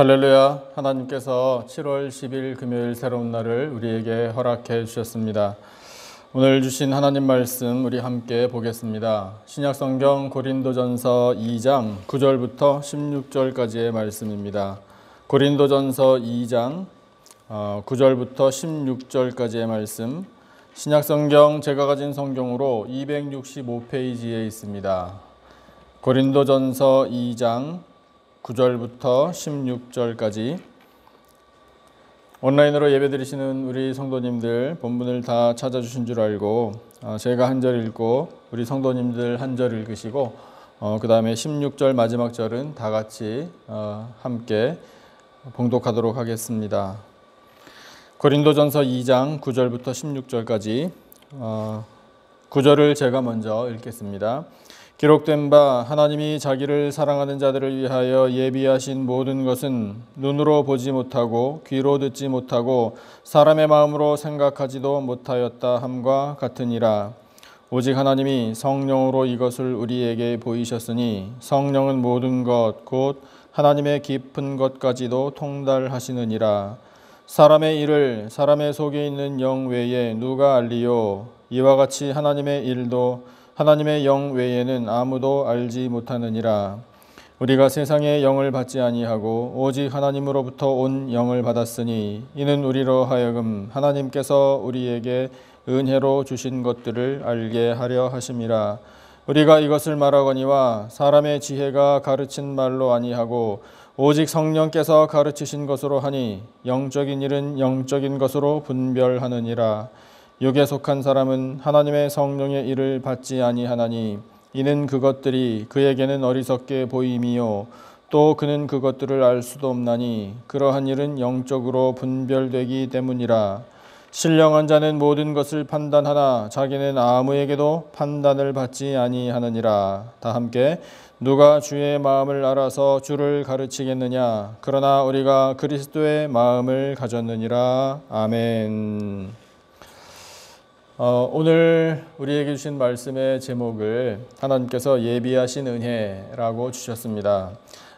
할렐루야. 하나님께서 7월 10일 금요일 새로운 날을 우리에게 허락해 주셨습니다. 오늘 주신 하나님 말씀 우리 함께 보겠습니다. 신약성경 고린도전서 2장 9절부터 16절까지의 말씀입니다. 고린도전서 2장 9절부터 16절까지의 말씀, 신약성경 제가 가진 성경으로 265페이지에 있습니다. 고린도전서 2장 9절부터 16절까지. 온라인으로 예배드리시는 우리 성도님들 본문을 다 찾아주신 줄 알고 제가 한 절 읽고 우리 성도님들 한 절 읽으시고 그 다음에 16절 마지막 절은 다 같이 함께 봉독하도록 하겠습니다. 고린도전서 2장 9절부터 16절까지 9절을 제가 먼저 읽겠습니다. 기록된 바 하나님이 자기를 사랑하는 자들을 위하여 예비하신 모든 것은 눈으로 보지 못하고 귀로 듣지 못하고 사람의 마음으로 생각하지도 못하였다 함과 같으니라. 오직 하나님이 성령으로 이것을 우리에게 보이셨으니 성령은 모든 것 곧 하나님의 깊은 것까지도 통달하시느니라. 사람의 일을 사람의 속에 있는 영 외에 누가 알리요? 이와 같이 하나님의 일도 하나님의 영 외에는 아무도 알지 못하느니라. 우리가 세상의 영을 받지 아니하고 오직 하나님으로부터 온 영을 받았으니 이는 우리로 하여금 하나님께서 우리에게 은혜로 주신 것들을 알게 하려 하심이라. 우리가 이것을 말하거니와 사람의 지혜가 가르친 말로 아니하고 오직 성령께서 가르치신 것으로 하니 영적인 일은 영적인 것으로 분별하느니라. 육에 속한 사람은 하나님의 성령의 일을 받지 아니하나니 이는 그것들이 그에게는 어리석게 보임이요 또 그는 그것들을 알 수도 없나니 그러한 일은 영적으로 분별되기 때문이라. 신령한 자는 모든 것을 판단하나 자기는 아무에게도 판단을 받지 아니하느니라. 다 함께 누가 주의 마음을 알아서 주를 가르치겠느냐. 그러나 우리가 그리스도의 마음을 가졌느니라. 아멘. 오늘 우리에게 주신 말씀의 제목을 하나님께서 예비하신 은혜라고 주셨습니다.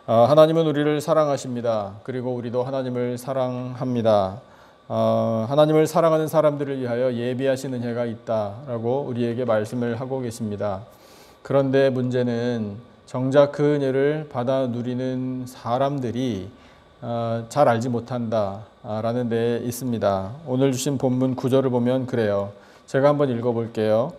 하나님은 우리를 사랑하십니다. 그리고 우리도 하나님을 사랑합니다. 하나님을 사랑하는 사람들을 위하여 예비하신 은혜가 있다라고 우리에게 말씀을 하고 계십니다. 그런데 문제는 정작 그 은혜를 받아 누리는 사람들이 잘 알지 못한다라는 데 있습니다. 오늘 주신 본문 9절을 보면 그래요. 제가 한번 읽어볼게요.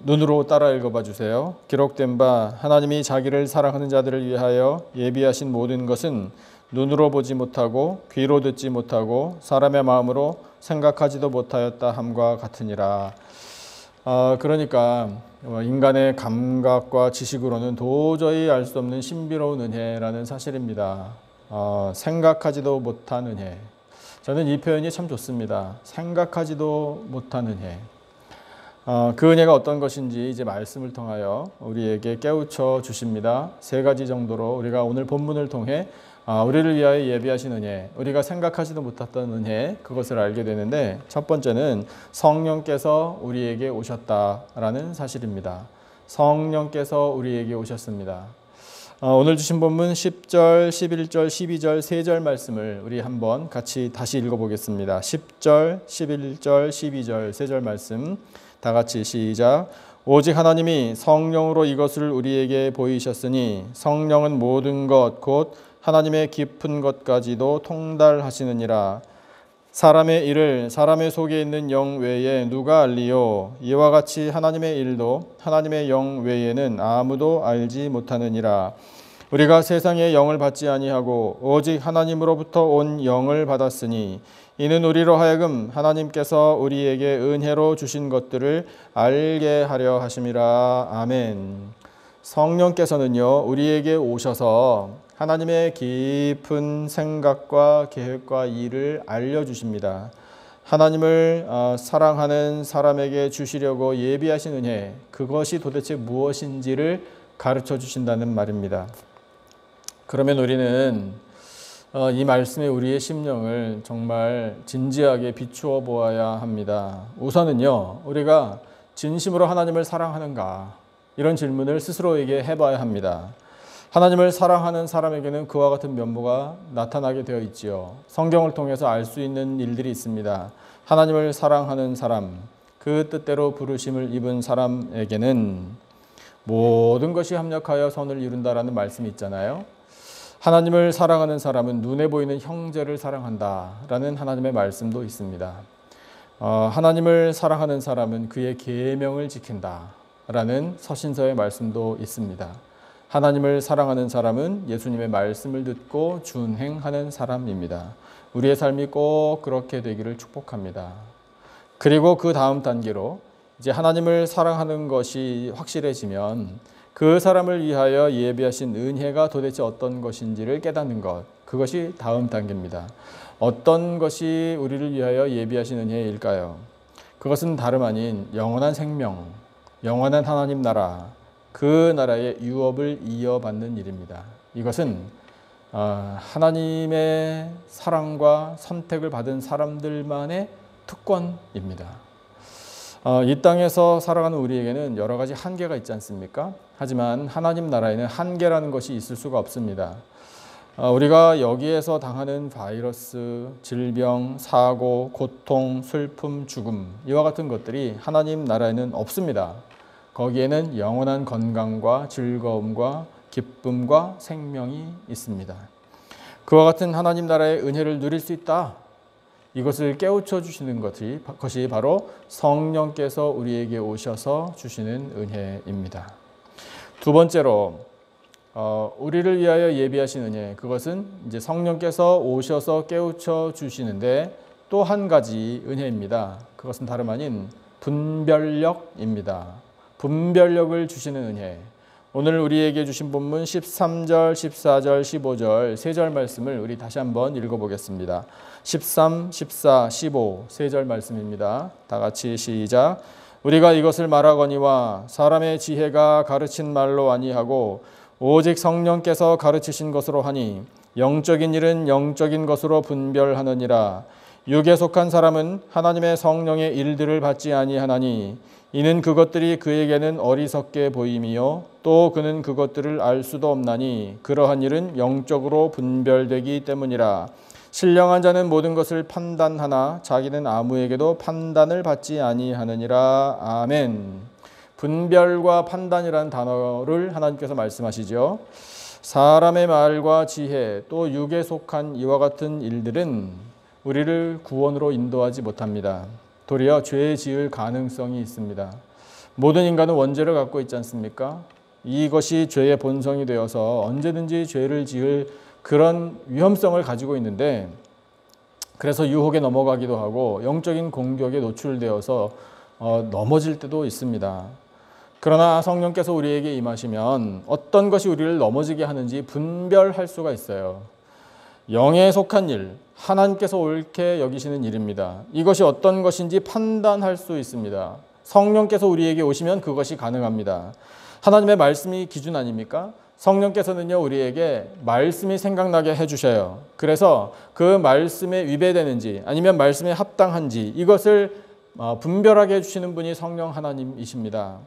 눈으로 따라 읽어봐 주세요. 기록된 바 하나님이 자기를 사랑하는 자들을 위하여 예비하신 모든 것은 눈으로 보지 못하고 귀로 듣지 못하고 사람의 마음으로 생각하지도 못하였다 함과 같으니라. 그러니까 인간의 감각과 지식으로는 도저히 알 수 없는 신비로운 은혜라는 사실입니다. 생각하지도 못한 은혜. 저는 이 표현이 참 좋습니다. 생각하지도 못한 은혜. 그 은혜가 어떤 것인지 이제 말씀을 통하여 우리에게 깨우쳐 주십니다. 세 가지 정도로 우리가 오늘 본문을 통해 우리를 위하여 예비하신 은혜, 우리가 생각하지도 못했던 은혜, 그것을 알게 되는데, 첫 번째는 성령께서 우리에게 오셨다라는 사실입니다. 성령께서 우리에게 오셨습니다. 오늘 주신 본문 10절, 11절, 12절, 3절 말씀을 우리 한번 같이 다시 읽어보겠습니다. 10절, 11절, 12절, 3절 말씀 다 같이 시작. 오직 하나님이 성령으로 이것을 우리에게 보이셨으니 성령은 모든 것 곧 하나님의 깊은 것까지도 통달하시느니라. 사람의 일을 사람의 속에 있는 영 외에 누가 알리요? 이와 같이 하나님의 일도 하나님의 영 외에는 아무도 알지 못하느니라. 우리가 세상의 영을 받지 아니하고 오직 하나님으로부터 온 영을 받았으니 이는 우리로 하여금 하나님께서 우리에게 은혜로 주신 것들을 알게 하려 하심이라. 아멘. 성령께서는요, 우리에게 오셔서 하나님의 깊은 생각과 계획과 일을 알려주십니다. 하나님을 사랑하는 사람에게 주시려고 예비하신 은혜, 그것이 도대체 무엇인지를 가르쳐 주신다는 말입니다. 그러면 우리는 이 말씀에 우리의 심령을 정말 진지하게 비추어 보아야 합니다. 우선은요, 우리가 진심으로 하나님을 사랑하는가? 이런 질문을 스스로에게 해봐야 합니다. 하나님을 사랑하는 사람에게는 그와 같은 면모가 나타나게 되어 있지요. 성경을 통해서 알 수 있는 일들이 있습니다. 하나님을 사랑하는 사람, 그 뜻대로 부르심을 입은 사람에게는 모든 것이 합력하여 선을 이룬다라는 말씀이 있잖아요. 하나님을 사랑하는 사람은 눈에 보이는 형제를 사랑한다라는 하나님의 말씀도 있습니다. 하나님을 사랑하는 사람은 그의 계명을 지킨다라는 서신서의 말씀도 있습니다. 하나님을 사랑하는 사람은 예수님의 말씀을 듣고 준행하는 사람입니다. 우리의 삶이 꼭 그렇게 되기를 축복합니다. 그리고 그 다음 단계로 이제 하나님을 사랑하는 것이 확실해지면 그 사람을 위하여 예비하신 은혜가 도대체 어떤 것인지를 깨닫는 것, 그것이 다음 단계입니다. 어떤 것이 우리를 위하여 예비하신 은혜일까요? 그것은 다름 아닌 영원한 생명, 영원한 하나님 나라, 그 나라의 유업을 이어받는 일입니다. 이것은 하나님의 사랑과 선택을 받은 사람들만의 특권입니다. 이 땅에서 살아가는 우리에게는 여러 가지 한계가 있지 않습니까? 하지만 하나님 나라에는 한계라는 것이 있을 수가 없습니다. 우리가 여기에서 당하는 바이러스, 질병, 사고, 고통, 슬픔, 죽음, 이와 같은 것들이 하나님 나라에는 없습니다. 거기에는 영원한 건강과 즐거움과 기쁨과 생명이 있습니다. 그와 같은 하나님 나라의 은혜를 누릴 수 있다. 이것을 깨우쳐 주시는 것이 바로 성령께서 우리에게 오셔서 주시는 은혜입니다. 두 번째로 우리를 위하여 예비하신 은혜, 그것은 이제 성령께서 오셔서 깨우쳐 주시는데 또 한 가지 은혜입니다. 그것은 다름 아닌 분별력입니다. 분별력을 주시는 은혜. 오늘 우리에게 주신 본문 13절, 14절, 15절 세 절 말씀을 우리 다시 한번 읽어보겠습니다. 13, 14, 15 세 절 말씀입니다. 다 같이 시작. 우리가 이것을 말하거니와 사람의 지혜가 가르친 말로 아니하고 오직 성령께서 가르치신 것으로 하니 영적인 일은 영적인 것으로 분별하느니라. 육에 속한 사람은 하나님의 성령의 일들을 받지 아니하나니 이는 그것들이 그에게는 어리석게 보임이요 또 그는 그것들을 알 수도 없나니 그러한 일은 영적으로 분별되기 때문이라. 신령한 자는 모든 것을 판단하나 자기는 아무에게도 판단을 받지 아니하느니라. 아멘. 분별과 판단이라는 단어를 하나님께서 말씀하시죠. 사람의 말과 지혜 또 육에 속한 이와 같은 일들은 우리를 구원으로 인도하지 못합니다. 도리어 죄 지을 가능성이 있습니다. 모든 인간은 원죄를 갖고 있지 않습니까? 이것이 죄의 본성이 되어서 언제든지 죄를 지을 그런 위험성을 가지고 있는데, 그래서 유혹에 넘어가기도 하고 영적인 공격에 노출되어서 넘어질 때도 있습니다. 그러나 성령께서 우리에게 임하시면 어떤 것이 우리를 넘어지게 하는지 분별할 수가 있어요. 영에 속한 일, 하나님께서 옳게 여기시는 일입니다. 이것이 어떤 것인지 판단할 수 있습니다. 성령께서 우리에게 오시면 그것이 가능합니다. 하나님의 말씀이 기준 아닙니까? 성령께서는요, 우리에게 말씀이 생각나게 해주셔요. 그래서 그 말씀에 위배되는지 아니면 말씀에 합당한지 이것을 분별하게 해주시는 분이 성령 하나님이십니다.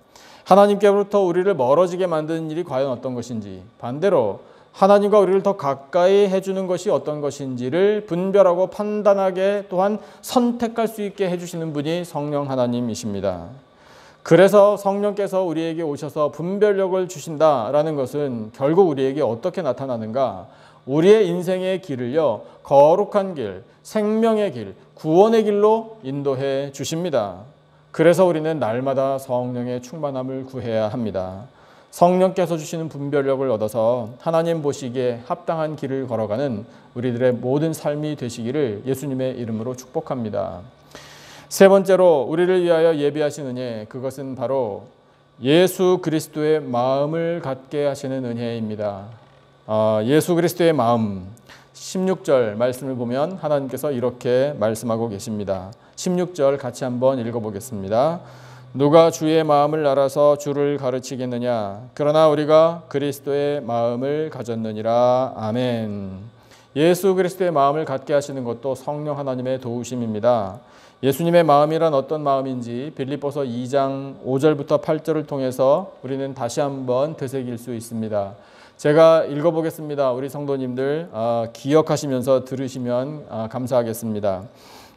하나님께로부터 우리를 멀어지게 만드는 일이 과연 어떤 것인지, 반대로 하나님과 우리를 더 가까이 해주는 것이 어떤 것인지를 분별하고 판단하게 또한 선택할 수 있게 해주시는 분이 성령 하나님이십니다. 그래서 성령께서 우리에게 오셔서 분별력을 주신다라는 것은 결국 우리에게 어떻게 나타나는가? 우리의 인생의 길을요, 거룩한 길, 생명의 길, 구원의 길로 인도해 주십니다. 그래서 우리는 날마다 성령의 충만함을 구해야 합니다. 성령께서 주시는 분별력을 얻어서 하나님 보시기에 합당한 길을 걸어가는 우리들의 모든 삶이 되시기를 예수님의 이름으로 축복합니다. 세 번째로 우리를 위하여 예비하신 은혜, 그것은 바로 예수 그리스도의 마음을 갖게 하시는 은혜입니다. 예수 그리스도의 마음, 16절 말씀을 보면 하나님께서 이렇게 말씀하고 계십니다. 16절 같이 한번 읽어보겠습니다. 누가 주의 마음을 알아서 주를 가르치겠느냐? 그러나 우리가 그리스도의 마음을 가졌느니라. 아멘. 예수 그리스도의 마음을 갖게 하시는 것도 성령 하나님의 도우심입니다. 예수님의 마음이란 어떤 마음인지 빌립보서 2장 5절부터 8절을 통해서 우리는 다시 한번 되새길 수 있습니다. 제가 읽어보겠습니다. 우리 성도님들 기억하시면서 들으시면 감사하겠습니다.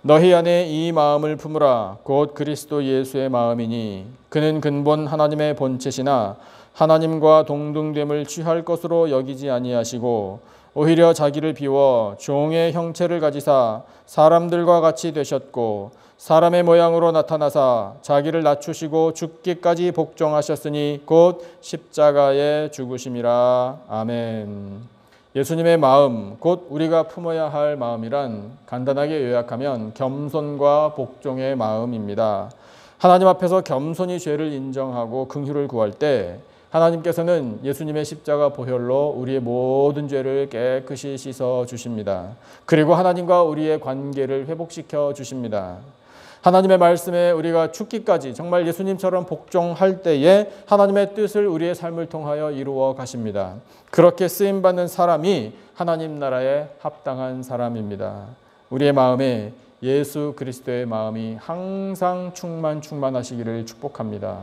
너희 안에 이 마음을 품으라. 곧 그리스도 예수의 마음이니 그는 근본 하나님의 본체시나 하나님과 동등됨을 취할 것으로 여기지 아니하시고 오히려 자기를 비워 종의 형체를 가지사 사람들과 같이 되셨고 사람의 모양으로 나타나사 자기를 낮추시고 죽기까지 복종하셨으니 곧 십자가에 죽으심이라. 아멘. 예수님의 마음, 곧 우리가 품어야 할 마음이란 간단하게 요약하면 겸손과 복종의 마음입니다. 하나님 앞에서 겸손히 죄를 인정하고 긍휼을 구할 때 하나님께서는 예수님의 십자가 보혈로 우리의 모든 죄를 깨끗이 씻어 주십니다. 그리고 하나님과 우리의 관계를 회복시켜 주십니다. 하나님의 말씀에 우리가 죽기까지 정말 예수님처럼 복종할 때에 하나님의 뜻을 우리의 삶을 통하여 이루어 가십니다. 그렇게 쓰임받는 사람이 하나님 나라에 합당한 사람입니다. 우리의 마음에 예수 그리스도의 마음이 항상 충만하시기를 축복합니다.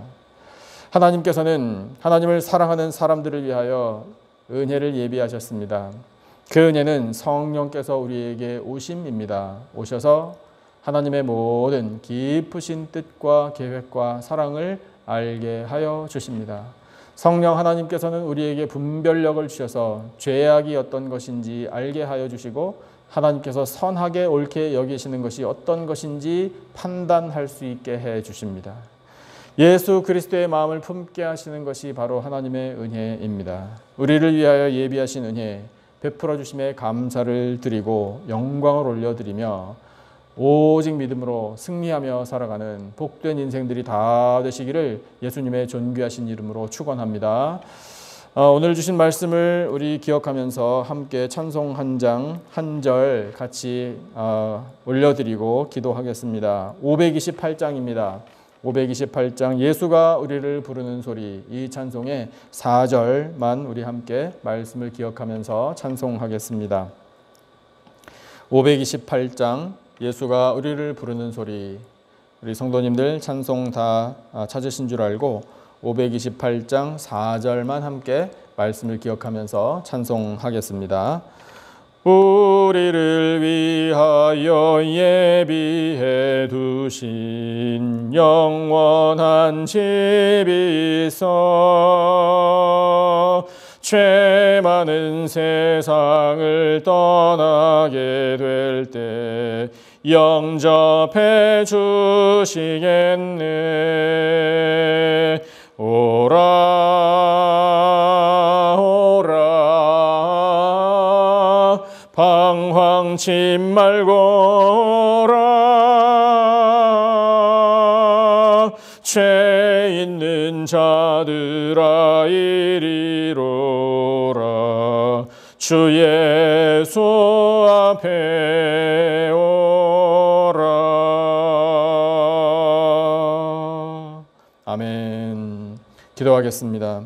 하나님께서는 하나님을 사랑하는 사람들을 위하여 은혜를 예비하셨습니다. 그 은혜는 성령께서 우리에게 오심입니다. 오셔서 하나님의 모든 깊으신 뜻과 계획과 사랑을 알게 하여 주십니다. 성령 하나님께서는 우리에게 분별력을 주셔서 죄악이 어떤 것인지 알게 하여 주시고 하나님께서 선하게 옳게 여기시는 것이 어떤 것인지 판단할 수 있게 해 주십니다. 예수 그리스도의 마음을 품게 하시는 것이 바로 하나님의 은혜입니다. 우리를 위하여 예비하신 은혜 베풀어 주심에 감사를 드리고 영광을 올려드리며 오직 믿음으로 승리하며 살아가는 복된 인생들이 다 되시기를 예수님의 존귀하신 이름으로 축원합니다. 오늘 주신 말씀을 우리 기억하면서 함께 찬송 한 장 한 절 같이 올려드리고 기도하겠습니다. 528장입니다. 528장 예수가 우리를 부르는 소리, 이 찬송의 4절만 우리 함께 말씀을 기억하면서 찬송하겠습니다. 528장 예수가 우리를 부르는 소리. 우리 성도님들 찬송 다 찾으신 줄 알고 528장 4절만 함께 말씀을 기억하면서 찬송하겠습니다. 우리를 위하여 예비해 두신 영원한 집이 있어 죄 많은 세상을 떠나게 될 때 영접해 주시겠네. 오라 오라 방황치 말고 오라 죄 있는 자들아 이리로라 주 예수 앞에 오라. 아멘. 기도하겠습니다.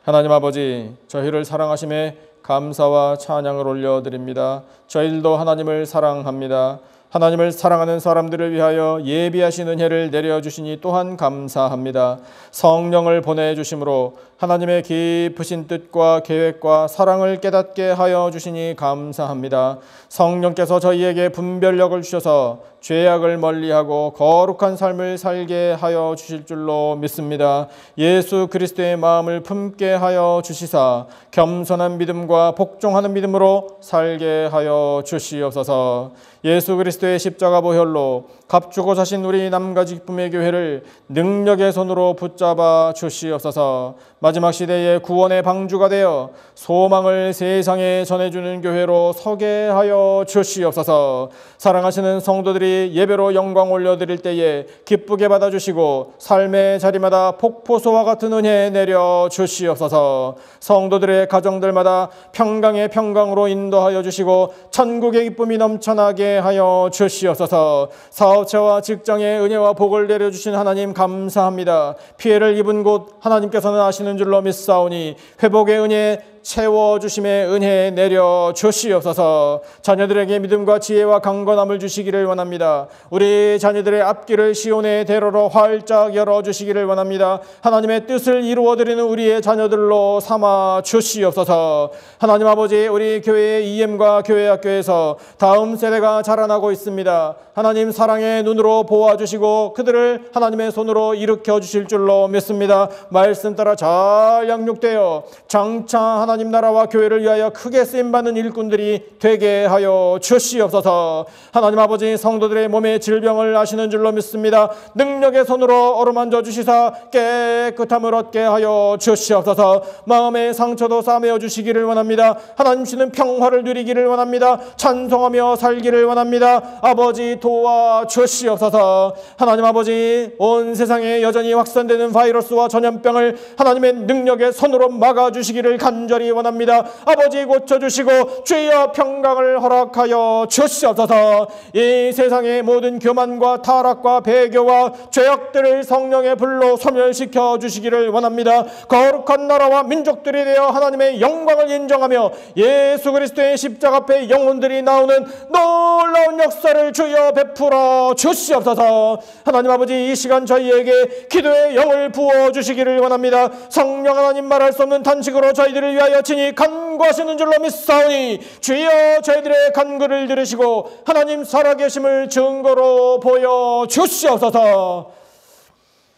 하나님 아버지, 저희를 사랑하심에 감사와 찬양을 올려드립니다. 저희들도 하나님을 사랑합니다. 하나님을 사랑하는 사람들을 위하여 예비하신 은혜를 내려주시니 또한 감사합니다. 성령을 보내주심으로 하나님의 깊으신 뜻과 계획과 사랑을 깨닫게 하여 주시니 감사합니다. 성령께서 저희에게 분별력을 주셔서 죄악을 멀리하고 거룩한 삶을 살게 하여 주실 줄로 믿습니다. 예수 그리스도의 마음을 품게 하여 주시사 겸손한 믿음과 복종하는 믿음으로 살게 하여 주시옵소서. 예수 그리스도의 십자가 보혈로 값주고 사신 우리 남가지 기쁨의 교회를 능력의 손으로 붙잡아 주시옵소서. 마지막 시대의 구원의 방주가 되어 소망을 세상에 전해주는 교회로 서게 하여 주시옵소서. 사랑하시는 성도들이 예배로 영광 올려드릴 때에 기쁘게 받아주시고 삶의 자리마다 폭포수와 같은 은혜 내려 주시옵소서. 성도들의 가정들마다 평강의 평강으로 인도하여 주시고 천국의 기쁨이 넘쳐나게 하여 주시옵소서. 사업체와 직장의 은혜와 복을 내려주신 하나님 감사합니다. 피해를 입은 곳 하나님께서는 아시는 줄로 믿사오니 회복의 은혜 채워주심의 은혜 내려 주시옵소서. 자녀들에게 믿음과 지혜와 강건함을 주시기를 원합니다. 우리 자녀들의 앞길을 시온의 대로로 활짝 열어주시기를 원합니다. 하나님의 뜻을 이루어드리는 우리의 자녀들로 삼아 주시옵소서. 하나님 아버지, 우리 교회의 EM과 교회학교에서 다음 세대가 자라나고 있습니다. 하나님 사랑의 눈으로 보아주시고 그들을 하나님의 손으로 일으켜 주실 줄로 믿습니다. 말씀 따라 잘 양육되어 장차 하나님 나라와 교회를 위하여 크게 쓰임받는 일꾼들이 되게 하여 주시옵소서. 하나님 아버지, 성도들의 몸의 질병을 아시는 줄로 믿습니다. 능력의 손으로 어루만져 주시사 깨끗함을 얻게 하여 주시옵소서. 마음의 상처도 싸매어 주시기를 원합니다. 하나님 주시는 평화를 누리기를 원합니다. 찬송하며 살기를 원합니다. 아버지 도와 주시옵소서. 하나님 아버지, 온 세상에 여전히 확산되는 바이러스와 전염병을 하나님의 능력의 손으로 막아주시기를 간절히 원합니다. 아버지 고쳐주시고 주여 평강을 허락하여 주시옵소서. 이 세상의 모든 교만과 타락과 배교와 죄악들을 성령의 불로 소멸시켜 주시기를 원합니다. 거룩한 나라와 민족들이 되어 하나님의 영광을 인정하며 예수 그리스도의 십자가 앞에 영혼들이 나오는 놀라운 역사를 주여 베풀어 주시옵소서. 하나님 아버지, 이 시간 저희에게 기도의 영을 부어주시기를 원합니다. 성령 하나님, 말할 수 없는 탄식으로 저희들을 위하여 친히 간구하시는 줄로 믿사오니 주여 저희들의 간구를 들으시고 하나님 살아계심을 증거로 보여주시옵소서.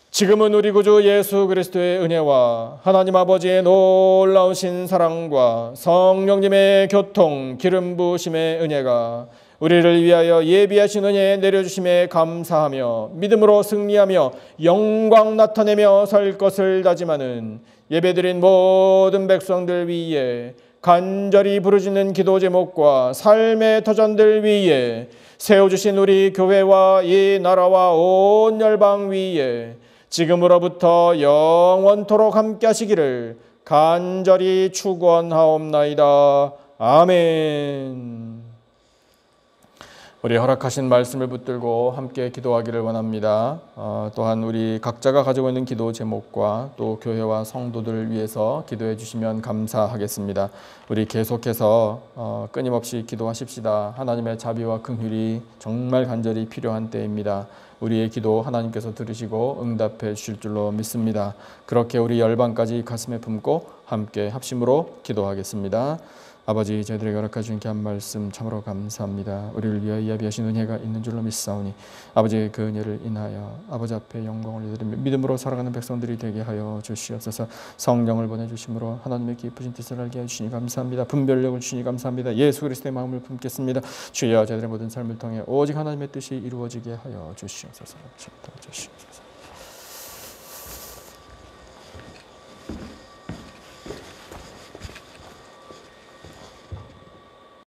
지금은 우리 구주 예수 그리스도의 은혜와 하나님 아버지의 놀라우신 사랑과 성령님의 교통 기름 부으심의 은혜가 우리를 위하여 예비하신 은혜 내려주심에 감사하며 믿음으로 승리하며 영광 나타내며 설 것을 다짐하는 예배드린 모든 백성들 위에 간절히 부르짖는 기도 제목과 삶의 터전들 위에 세워주신 우리 교회와 이 나라와 온 열방 위에 지금으로부터 영원토록 함께 하시기를 간절히 축원하옵나이다. 아멘. 우리 허락하신 말씀을 붙들고 함께 기도하기를 원합니다. 또한 우리 각자가 가지고 있는 기도 제목과 또 교회와 성도들을 위해서 기도해 주시면 감사하겠습니다. 우리 계속해서 끊임없이 기도하십시다. 하나님의 자비와 긍휼이 정말 간절히 필요한 때입니다. 우리의 기도 하나님께서 들으시고 응답해 주실 줄로 믿습니다. 그렇게 우리 열방까지 가슴에 품고 함께 합심으로 기도하겠습니다. 아버지, 저희들에게 허락하신 귀한 말씀 참으로 감사합니다. 우리를 위하여 예비하신 은혜가 있는 줄로 믿사오니 아버지의 그 은혜를 인하여 아버지 앞에 영광을 드리며 믿음으로 살아가는 백성들이 되게 하여 주시옵소서. 성령을 보내주심으로 하나님의 깊으신 뜻을 알게 해주시니 감사합니다. 분별력을 주시니 감사합니다. 예수 그리스도의 마음을 품겠습니다. 주여, 저희들의 모든 삶을 통해 오직 하나님의 뜻이 이루어지게 하여 주시옵소서. 주시옵소서.